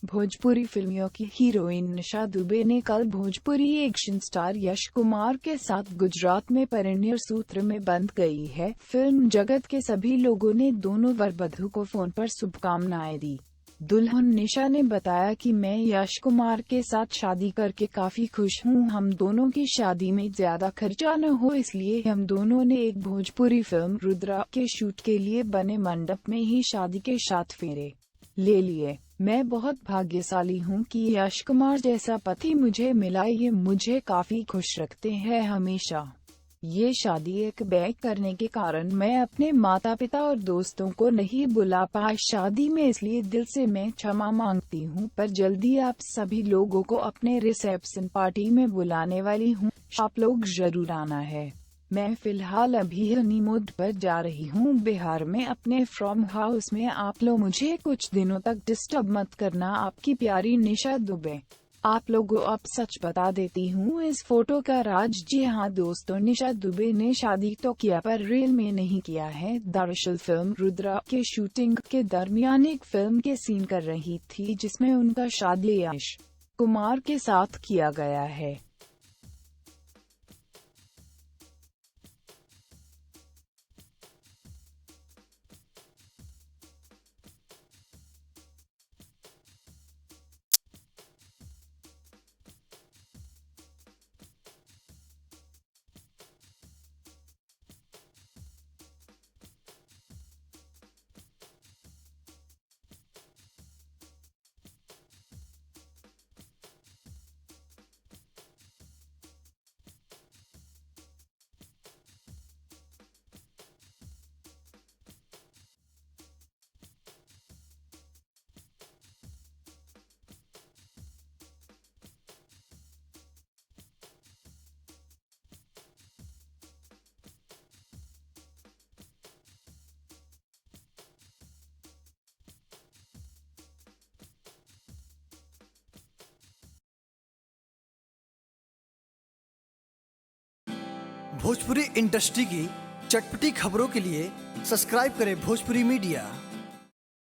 भोजपुरी फिल्मों की हीरोइन निशा दुबे ने कल भोजपुरी एक्शन स्टार यश कुमार के साथ गुजरात में परिणय सूत्र में बंध गई है। फिल्म जगत के सभी लोगों ने दोनों वर वधू को फोन पर शुभकामनाएं दी। दुल्हन निशा ने बताया कि मैं यश कुमार के साथ शादी करके काफी खुश हूं। हम दोनों की शादी में ज्यादा खर्चा न हो, इसलिए हम दोनों ने एक भोजपुरी फिल्म रुद्रा के शूट के लिए बने मंडप में ही शादी के 7 फेरे ले लिए। मैं बहुत भाग्यशाली हूं कि यश कुमार जैसा पति मुझे मिला। ये मुझे काफी खुश रखते हैं हमेशा। ये शादी एक बैग करने के कारण मैं अपने माता पिता और दोस्तों को नहीं बुला पाई शादी में, इसलिए दिल से मैं क्षमा मांगती हूँ। पर जल्दी आप सभी लोगों को अपने रिसेप्शन पार्टी में बुलाने वाली हूँ। आप लोग जरूर आना है। मैं फिलहाल अभी हनीमून पर जा रही हूँ बिहार में अपने फार्म हाउस में। आप लोग मुझे कुछ दिनों तक डिस्टर्ब मत करना। आपकी प्यारी निशा दुबे। आप लोगों अब सच बता देती हूँ इस फोटो का राज। जी हाँ दोस्तों, निशा दुबे ने शादी तो किया पर रियल में नहीं किया है। दरअसल फिल्म रुद्रा के शूटिंग के दरमियान एक फिल्म के सीन कर रही थी जिसमें उनका शादी यश कुमार के साथ किया गया है। भोजपुरी इंडस्ट्री की चटपटी खबरों के लिए सब्सक्राइब करें भोजपुरी मीडिया।